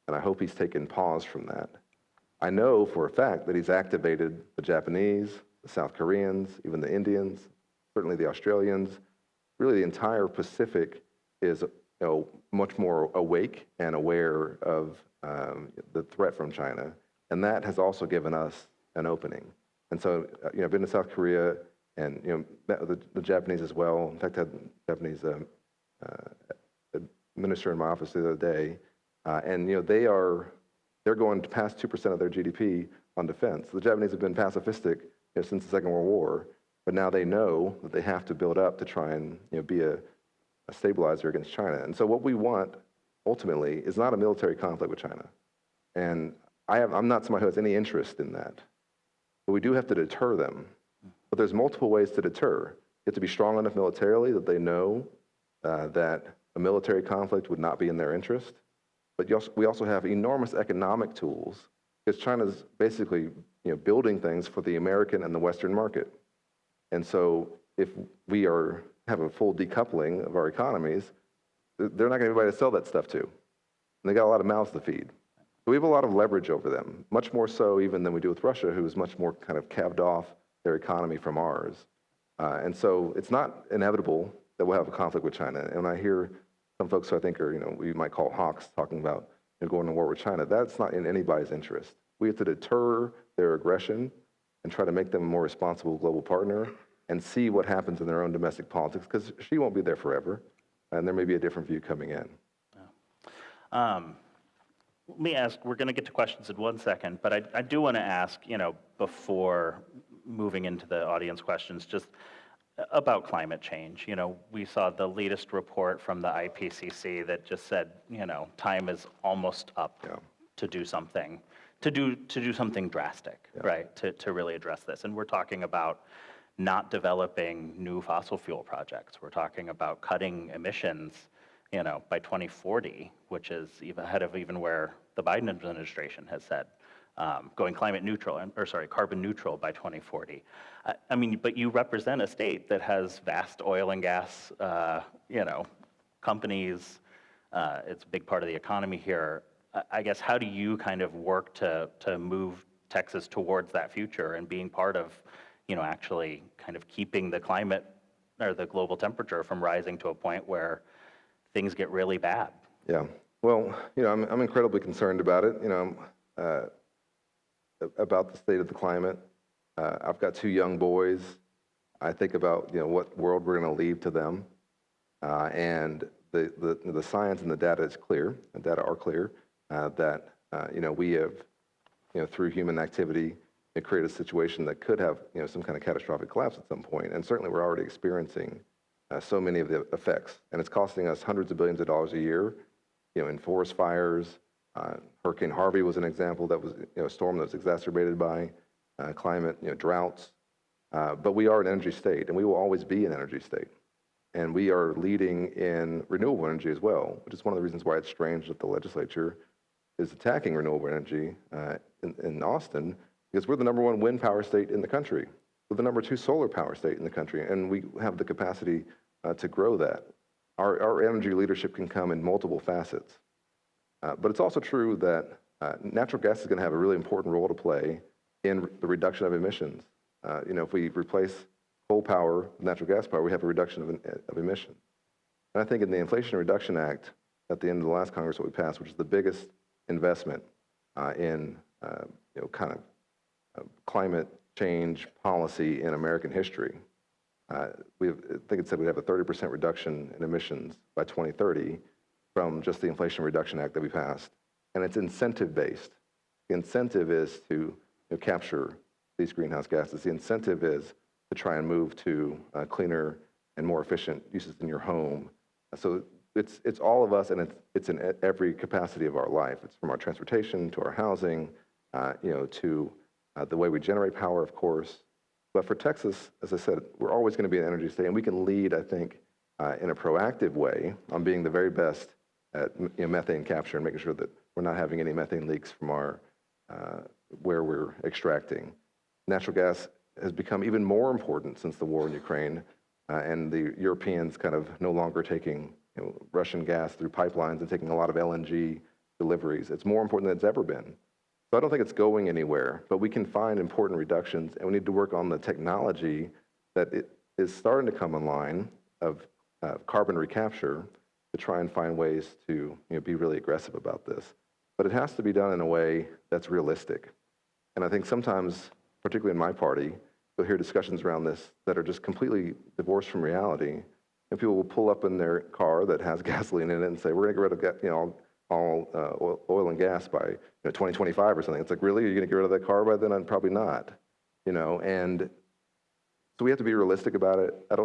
and I hope he's taken pause from that. I know for a fact that he's activated the Japanese, the South Koreans, even the Indians, certainly the Australians. Really, the entire Pacific is much more awake and aware of the threat from China, and that has also given us an opening. And so, I've been to South Korea and, met with the Japanese as well. In fact, I had a Japanese minister in my office the other day. And, they're going to pass 2% of their GDP on defense. The Japanese have been pacifistic since the Second World War. but now they know that they have to build up to try and be a stabilizer against China. And so what we want ultimately is not a military conflict with China. And I'm not somebody who has any interest in that. But we do have to deter them. But there's multiple ways to deter. You have to be strong enough militarily that they know that a military conflict would not be in their interest. But we also have enormous economic tools, because China's basically building things for the American and the Western market. And so if we have a full decoupling of our economies, they're not going to have anybody to sell that stuff to. And they got a lot of mouths to feed. So we have a lot of leverage over them, much more so even than we do with Russia, who is much more kind of calved off their economy from ours. And so it's not inevitable that we'll have a conflict with China. And I hear some folks who I think are, we might call hawks, talking about going to war with China. That's not in anybody's interest. We have to deter their aggression and try to make them a more responsible global partner and see what happens in their own domestic politics, because she won't be there forever, and there may be a different view coming in. Let me ask, we're going to get to questions in 1 second, but I do want to ask, before moving into the audience questions, just about climate change. We saw the latest report from the IPCC that just said, time is almost up to do something, to do something drastic, right, to really address this. And we're talking about not developing new fossil fuel projects. We're talking about cutting emissions, by 2040, which is even ahead of even where the Biden administration has said, going carbon neutral by 2040. I mean, but you represent a state that has vast oil and gas, companies. It's a big part of the economy here. I guess, how do you kind of work to move Texas towards that future and being part of, actually kind of keeping the climate or the global temperature from rising to a point where things get really bad? Yeah. Well, I'm incredibly concerned about it, about the state of the climate. I've got 2 young boys. I think about, what world we're going to leave to them. And the science and the data is clear, the data are clear, that, we have, through human activity, created a situation that could have, some kind of catastrophic collapse at some point. And certainly we're already experiencing so many of the effects. And it's costing us hundreds of billions of dollars a year, in forest fires. Hurricane Harvey was an example that was, a storm that was exacerbated by climate, droughts. But we are an energy state, and we will always be an energy state. And we are leading in renewable energy as well, which is one of the reasons why it's strange that the legislature is attacking renewable energy in Austin, because we're the #1 wind power state in the country. We're the #2 solar power state in the country, and we have the capacity to grow that. Our energy leadership can come in multiple facets. But it's also true that natural gas is going to have a really important role to play in the reduction of emissions. If we replace coal power with natural gas power, we have a reduction of emissions. And I think in the Inflation Reduction Act at the end of the last Congress, what we passed, which is the biggest investment in kind of climate change policy in American history. I think it said we'd have a 30% reduction in emissions by 2030 from just the Inflation Reduction Act that we passed. And it's incentive-based. The incentive is to capture these greenhouse gases. The incentive is to try and move to cleaner and more efficient uses in your home. So it's all of us, and it's in every capacity of our life. It's from our transportation to our housing, to the way we generate power, of course. But for Texas, as I said, we're always going to be an energy state, and we can lead, I think, in a proactive way on being the very best at methane capture and making sure that we're not having any methane leaks from our where we're extracting. Natural gas has become even more important since the war in Ukraine, and the Europeans kind of no longer taking Russian gas through pipelines and taking a lot of LNG deliveries. It's more important than it's ever been. So I don't think it's going anywhere, but we can find important reductions, and we need to work on the technology that it is starting to come online of carbon recapture to try and find ways to be really aggressive about this. But it has to be done in a way that's realistic. And I think sometimes, particularly in my party, you'll hear discussions around this that are just completely divorced from reality. And people will pull up in their car that has gasoline in it and say, we're going to get rid of all oil and gas by 2025 or something. It's like, really? Are you going to get rid of that car by then? Probably not. And So we have to be realistic about it. I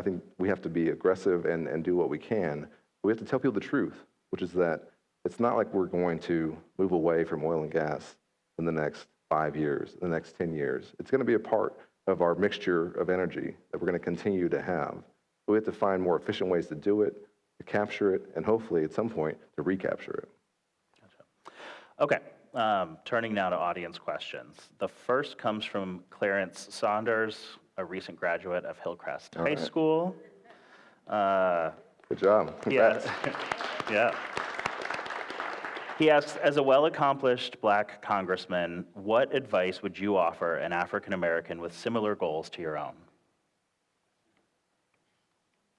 think we have to be aggressive and do what we can. But we have to tell people the truth, which is that it's not like we're going to move away from oil and gas in the next 5 years, the next 10 years. It's going to be a part of our mixture of energy that we're going to continue to have. We have to find more efficient ways to do it, to capture it, and hopefully at some point to recapture it. Okay, turning now to audience questions. The first comes from Clarence Saunders, a recent graduate of Hillcrest High School. Good job. Congrats. Yeah. He asks, as a well-accomplished Black congressman, what advice would you offer an African American with similar goals to your own?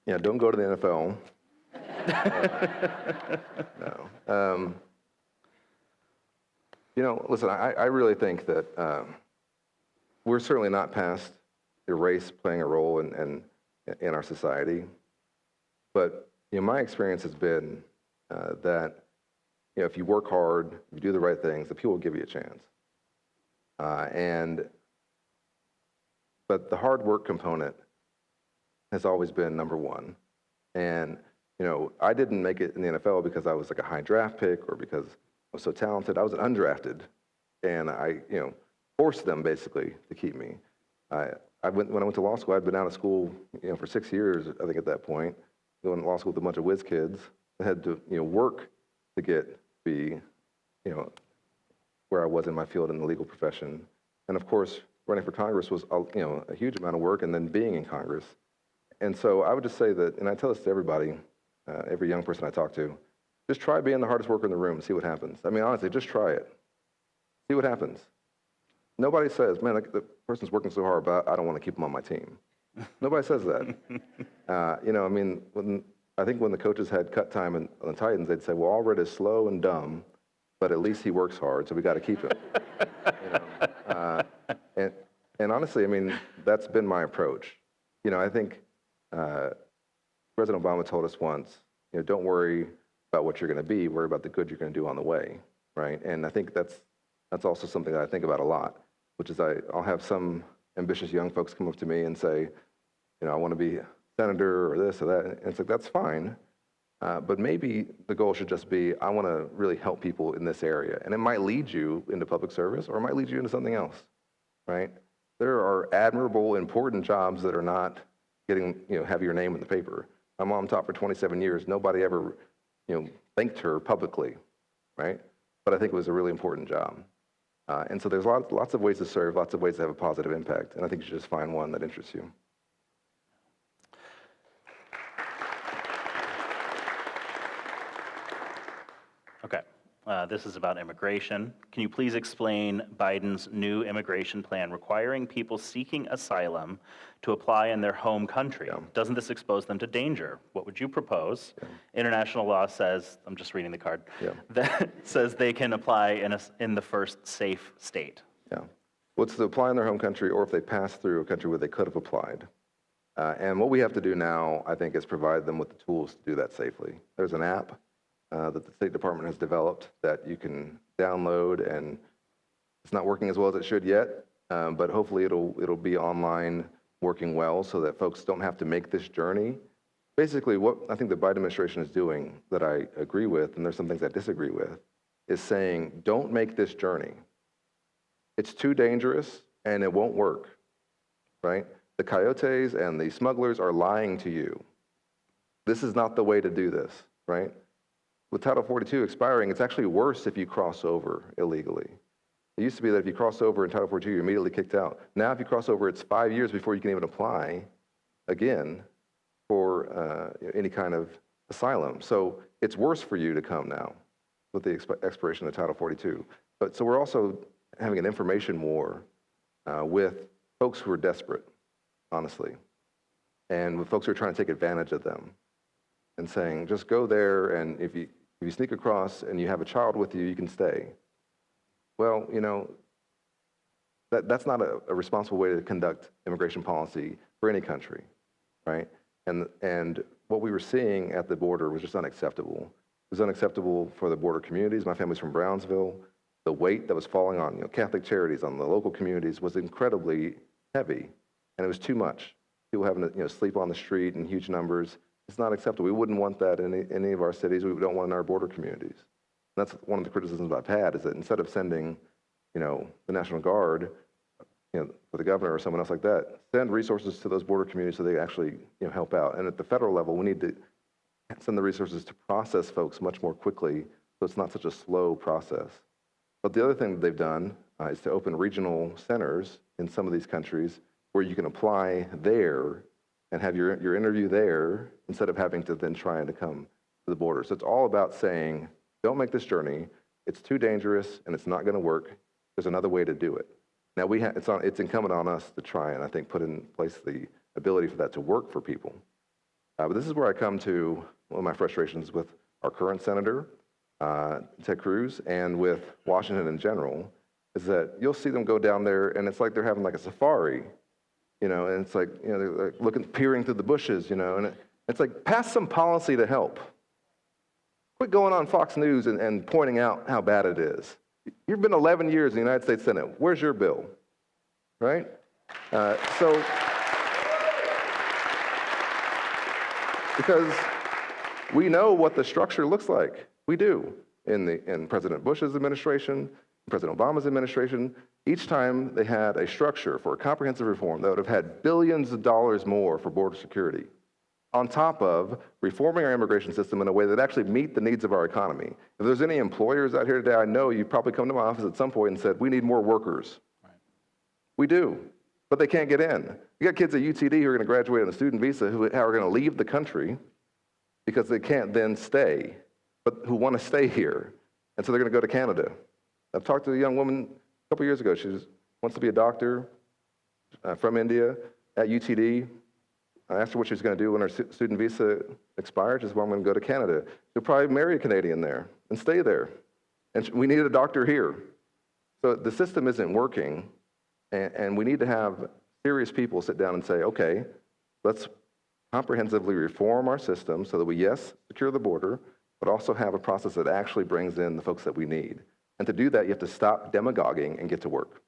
Yeah, don't go to the NFL. No. Listen, I really think that we're certainly not past race playing a role in our society. But my experience has been that if you work hard, you do the right things, the people will give you a chance. But the hard work component has always been number one. And I didn't make it in the NFL because I was like a high draft pick or because I was so talented. I was undrafted, and I forced them basically to keep me. When I went to law school, I'd been out of school for 6 years, I think at that point, going to law school with a bunch of whiz kids. I had to work to be where I was in my field in the legal profession. And of course, running for Congress was a huge amount of work, and then being in Congress. And so I would just say that, and I tell this to everybody, every young person I talk to, just try being the hardest worker in the room and see what happens. I mean, honestly, just try it. See what happens. Nobody says, man, the person's working so hard, but I don't want to keep them on my team. Nobody says that. I think when the coaches had cut time on the Titans, they'd say, well, Allred is slow and dumb, but at least he works hard, so we got to keep him. And honestly, that's been my approach. I think President Obama told us once, don't worry about what you're going to be, worry about the good you're going to do on the way, right? And I think that's also something that I think about a lot, which is I'll have some ambitious young folks come up to me and say, I want to be a senator or this or that, and it's like, that's fine, but maybe the goal should just be, I want to really help people in this area, and it might lead you into public service, or it might lead you into something else, right? There are admirable, important jobs that are not getting, have your name in the paper. My mom taught for 27 years. Nobody ever, thanked her publicly, right? But I think it was a really important job. And so there's lots of ways to serve, lots of ways to have a positive impact. And I think you should just find one that interests you. Okay. This is about immigration. Can you please explain Biden's new immigration plan requiring people seeking asylum to apply in their home country? Yeah. Doesn't this expose them to danger? What would you propose? Yeah. International law says, I'm just reading the card, that says they can apply in the first safe state. Yeah. Well, it's to apply in their home country, or if they pass through a country where they could have applied. And what we have to do now, I think, is provide them with the tools to do that safely. There's an app that the State Department has developed that you can download, and it's not working as well as it should yet, but hopefully it'll be online working well so that folks don't have to make this journey. Basically, what I think the Biden administration is doing that I agree with, and there's some things I disagree with, is saying, don't make this journey. It's too dangerous and it won't work, right? The coyotes and the smugglers are lying to you. This is not the way to do this, right? With Title 42 expiring, it's actually worse if you cross over illegally. It used to be that if you cross over in Title 42, you're immediately kicked out. Now, if you cross over, it's 5 years before you can even apply again for any kind of asylum. So it's worse for you to come now with the expiration of Title 42. But so we're also having an information war with folks who are desperate, honestly, and with folks who are trying to take advantage of them and saying, just go there, and if you sneak across and you have a child with you, you can stay. Well, that's not a responsible way to conduct immigration policy for any country, right? And what we were seeing at the border was just unacceptable. It was unacceptable for the border communities. My family's from Brownsville. The weight that was falling on Catholic Charities, on the local communities, was incredibly heavy. and it was too much. People having to sleep on the street in huge numbers. It's not acceptable. We wouldn't want that in any of our cities. We don't want it in our border communities. And that's one of the criticisms I've had, is that instead of sending the National Guard for the governor or someone else like that, send resources to those border communities so they actually help out. And at the federal level, we need to send the resources to process folks much more quickly so it's not such a slow process. But the other thing that they've done is to open regional centers in some of these countries where you can apply there and have your interview there instead of having to then try to come to the border. So it's all about saying, don't make this journey. It's too dangerous and it's not going to work. There's another way to do it. Now it's incumbent on us to try and I think put in place the ability for that to work for people. But this is where I come to one of my frustrations with our current senator, Ted Cruz, and with Washington in general, is that you'll see them go down there and it's like they're having like a safari, and it's like, they're like peering through the bushes, and it's like, pass some policy to help. Quit going on Fox News and pointing out how bad it is. You've been 11 years in the United States Senate. Where's your bill, right? Because we know what the structure looks like. We do. In President Bush's administration, President Obama's administration, each time they had a structure for a comprehensive reform that would have had billions of dollars more for border security, on top of reforming our immigration system in a way that actually meet the needs of our economy. If there's any employers out here today, I know you've probably come to my office at some point and said, we need more workers. Right. We do, but they can't get in. You got kids at UTD who are going to graduate on a student visa who are going to leave the country because they can't then stay, but who want to stay here. And so they're going to go to Canada. I've talked to a young woman a couple years ago. She wants to be a doctor from India at UTD. I asked her what she was going to do when her student visa expired. She said, well, I'm going to go to Canada. She'll probably marry a Canadian there and stay there. And we needed a doctor here. So the system isn't working, and we need to have serious people sit down and say, okay, let's comprehensively reform our system so that we, yes, secure the border, but also have a process that actually brings in the folks that we need. And to do that, you have to stop demagoguing and get to work.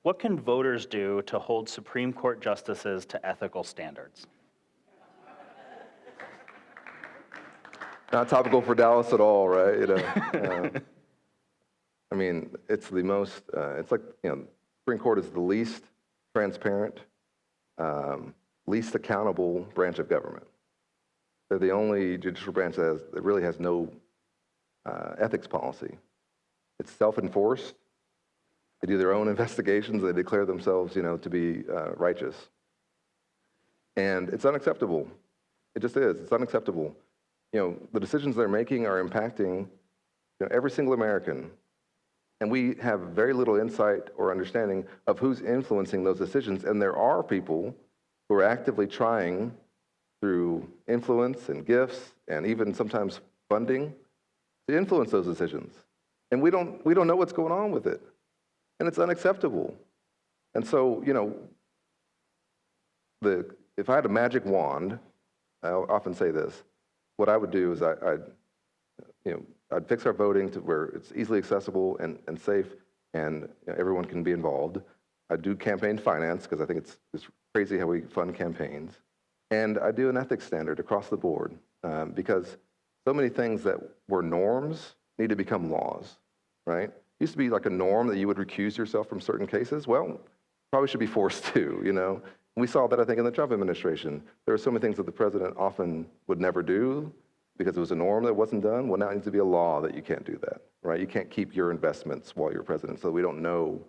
What can voters do to hold Supreme Court justices to ethical standards? Not topical for Dallas at all, right? I mean, it's the most, it's like, Supreme Court is the least transparent, least accountable branch of government. They're the only judicial branch that really has no ethics policy. It's self-enforced. They do their own investigations. They declare themselves, to be righteous. And it's unacceptable. It just is. It's unacceptable. The decisions they're making are impacting every single American. And we have very little insight or understanding of who's influencing those decisions. And there are people who are actively trying through influence and gifts and even sometimes funding to influence those decisions. And we don't know what's going on with it. And it's unacceptable. And so, if I had a magic wand, I often say this, what I would do is I'd fix our voting to where it's easily accessible and safe, and everyone can be involved. I'd do campaign finance, because I think it's crazy how we fund campaigns. And I do an ethics standard across the board, because so many things that were norms need to become laws, right? It used to be like a norm that you would recuse yourself from certain cases. Well, probably should be forced to, And we saw that, I think, in the Trump administration. There were so many things that the president often would never do because it was a norm that wasn't done. Well, now it needs to be a law that you can't do that, right? You can't keep your investments while you're president, so we don't know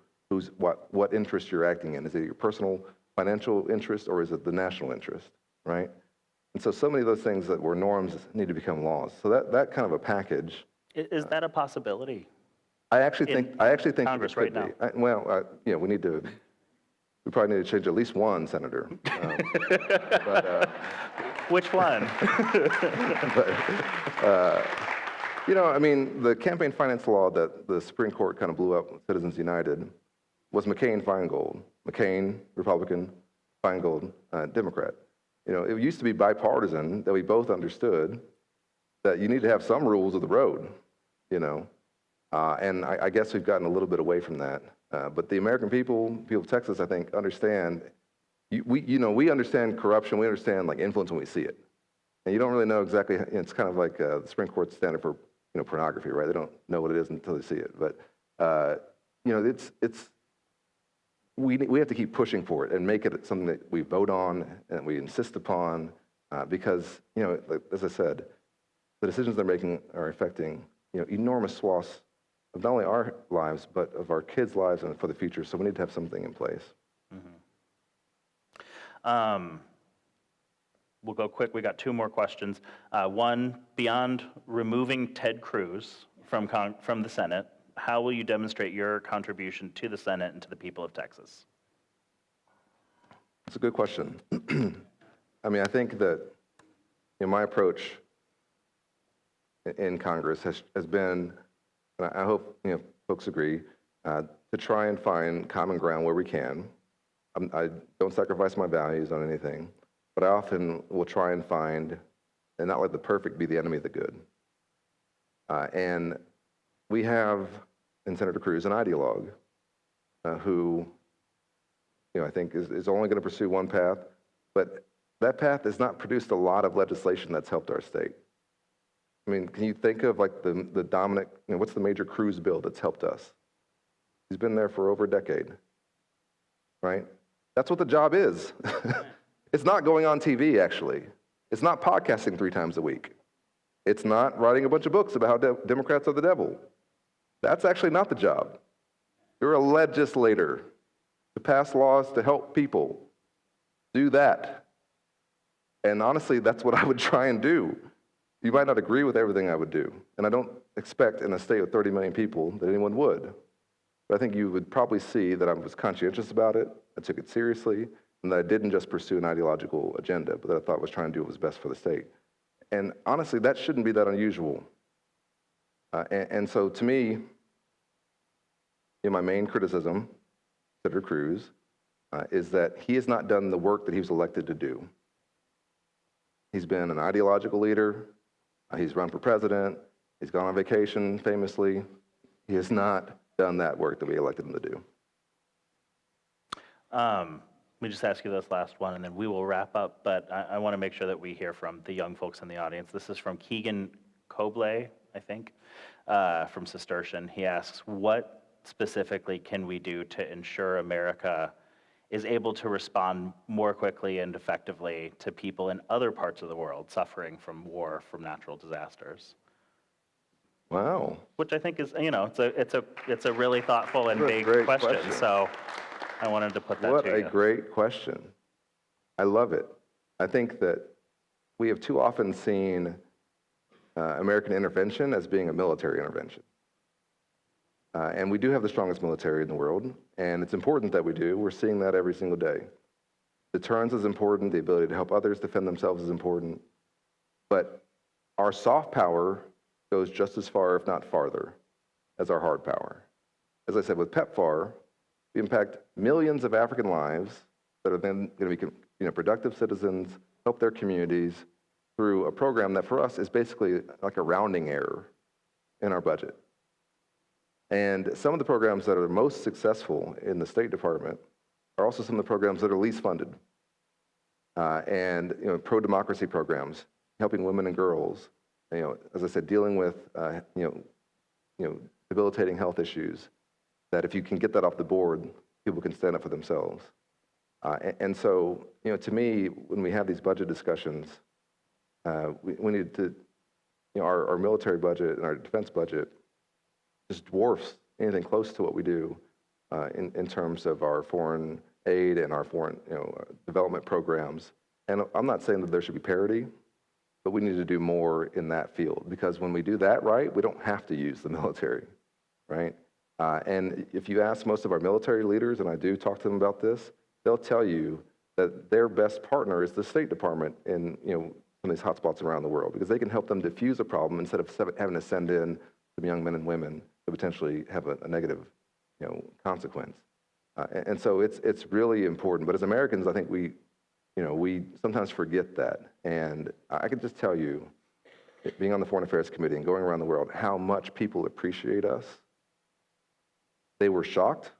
what interest you're acting in. Is it your personal financial interest, or is it the national interest, right? And so many of those things that were norms need to become laws. So that kind of a package. Is that a possibility? I actually think Congress it could right be. We probably need to change at least one senator. Which one? The campaign finance law that the Supreme Court kind of blew up with Citizens United was McCain-Feingold. McCain, Republican, Feingold, Democrat. It used to be bipartisan that we both understood that you need to have some rules of the road. you know? And I guess we've gotten a little bit away from that. But the American people of Texas, I think, understand, we understand corruption, we understand like influence when we see it. And you don't really know exactly, it's kind of like the Supreme Court standard for, pornography, right? They don't know what it is until they see it. But, we have to keep pushing for it and make it something that we vote on and we insist upon because, as I said, the decisions they're making are affecting, enormous swaths of not only our lives, but of our kids' lives and for the future. So we need to have something in place. We'll go quick. We got 2 more questions. One, beyond removing Ted Cruz from the Senate, how will you demonstrate your contribution to the Senate and to the people of Texas? That's a good question. I mean, I think that my approach in Congress has been, and I hope folks agree, to try and find common ground where we can. I don't sacrifice my values on anything, but I often will try and find, and not let the perfect be the enemy of the good. And we have in Senator Cruz an ideologue who, I think is only going to pursue one path, but that path has not produced a lot of legislation that's helped our state. I mean, can you think of like the dominant, what's the major Cruz bill that's helped us? He's been there for over a decade, right? That's what the job is. It's not going on TV, actually. It's not podcasting 3 times a week. It's not writing a bunch of books about how Democrats are the devil. That's actually not the job. You're a legislator to pass laws to help people. Do that. And honestly, that's what I would try and do. You might not agree with everything I would do. And I don't expect in a state of 30 million people that anyone would. But I think you would probably see that I was conscientious about it, I took it seriously, and that I didn't just pursue an ideological agenda, but that I thought was trying to do what was best for the state. And honestly, that shouldn't be that unusual. And so to me, my main criticism, Senator Cruz, is that he has not done the work that he was elected to do. He's been an ideological leader. He's run for president. He's gone on vacation, famously. He has not done that work that we elected him to do. Let me just ask you this last one, and then we will wrap up. But I want to make sure that we hear from the young folks in the audience. This is from Keegan Cobley, I think, from Cistercian. He asks, what specifically can we do to ensure America is able to respond more quickly and effectively to people in other parts of the world suffering from war, from natural disasters? Wow. Which I think is, it's a really thoughtful and What a big great question. question. So I wanted to put that What to you. a great question. I love it. I think that we have too often seen American intervention as being a military intervention. And we do have the strongest military in the world, and it's important that we do. We're seeing that every single day. Deterrence is important. The ability to help others defend themselves is important. But our soft power goes just as far, if not farther, as our hard power. As I said, with PEPFAR, we impact millions of African lives that are then going to be productive citizens, help their communities through a program that for us is basically like a rounding error in our budget. And some of the programs that are most successful in the State Department are also some of the programs that are least funded. And pro-democracy programs, helping women and girls, as I said, dealing with debilitating health issues, that if you can get that off the board, people can stand up for themselves. And so, to me, when we have these budget discussions, we need to, our military budget and our defense budget just dwarfs anything close to what we do in terms of our foreign aid and our foreign development programs. And I'm not saying that there should be parity, but we need to do more in that field, because when we do that right, we don't have to use the military, right? And if you ask most of our military leaders, and I do talk to them about this, they'll tell you that their best partner is the State Department in some of these hotspots around the world, because they can help them diffuse a problem instead of having to send in some young men and women to potentially have a negative consequence. And so it's really important. But as Americans, I think we sometimes forget that. And I can just tell you, being on the Foreign Affairs Committee and going around the world, how much people appreciate us. They were shocked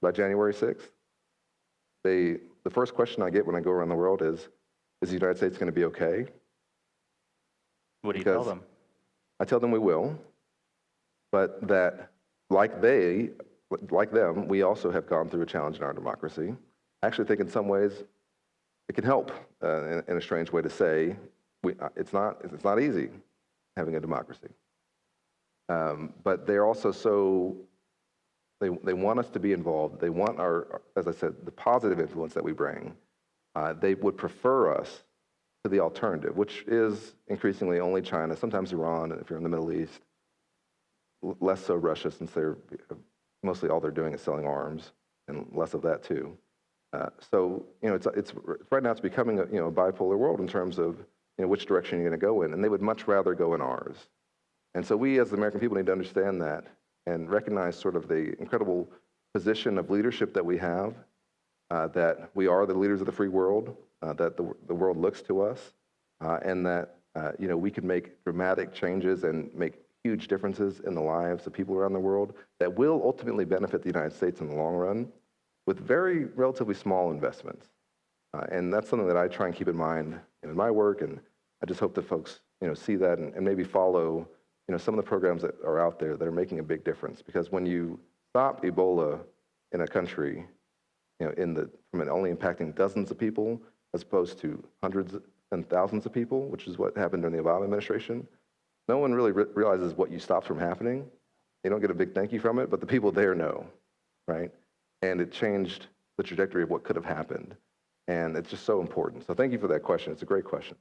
by January 6th. The first question I get when I go around the world is the United States going to be okay? What do you tell Because them? I tell them we will, but that like them, we also have gone through a challenge in our democracy. I actually think in some ways it can help, in a strange way to say, it's not easy having a democracy. But they're also they want us to be involved. They want as I said, the positive influence that we bring. They would prefer us to the alternative, which is increasingly only China, sometimes Iran, if you're in the Middle East, less so Russia, since they're mostly all they're doing is selling arms, and less of that too. So it's right now it's becoming a bipolar world in terms of which direction you're going to go in, and they would much rather go in ours. And so we, as the American people, need to understand that and recognize sort of the incredible position of leadership that we have, that we are the leaders of the free world, that the world looks to us, and that we can make dramatic changes and make huge differences in the lives of people around the world that will ultimately benefit the United States in the long run with very relatively small investments. And that's something that I try and keep in mind in my work, and I just hope that folks see that and maybe follow some of the programs that are out there that are making a big difference. Because when you stop Ebola in a country, from it only impacting dozens of people as opposed to hundreds and thousands of people, which is what happened during the Obama administration, no one really realizes what you stopped from happening. They don't get a big thank you from it, but the people there know, right? And it changed the trajectory of what could have happened. And it's just so important. So thank you for that question. It's a great question.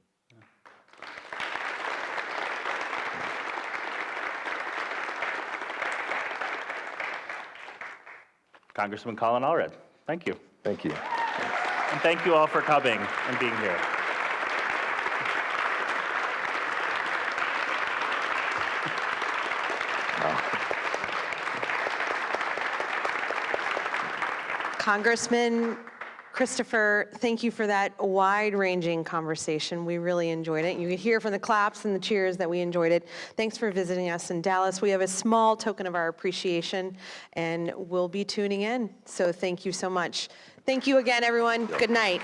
Congressman Colin Allred, thank you. Thank you. And thank you all for coming and being here. Congressman Christopher, thank you for that wide-ranging conversation. We really enjoyed it. You could hear from the claps and the cheers that we enjoyed it. Thanks for visiting us in Dallas. We have a small token of our appreciation, and we'll be tuning in. So thank you so much. Thank you again, everyone. Good night.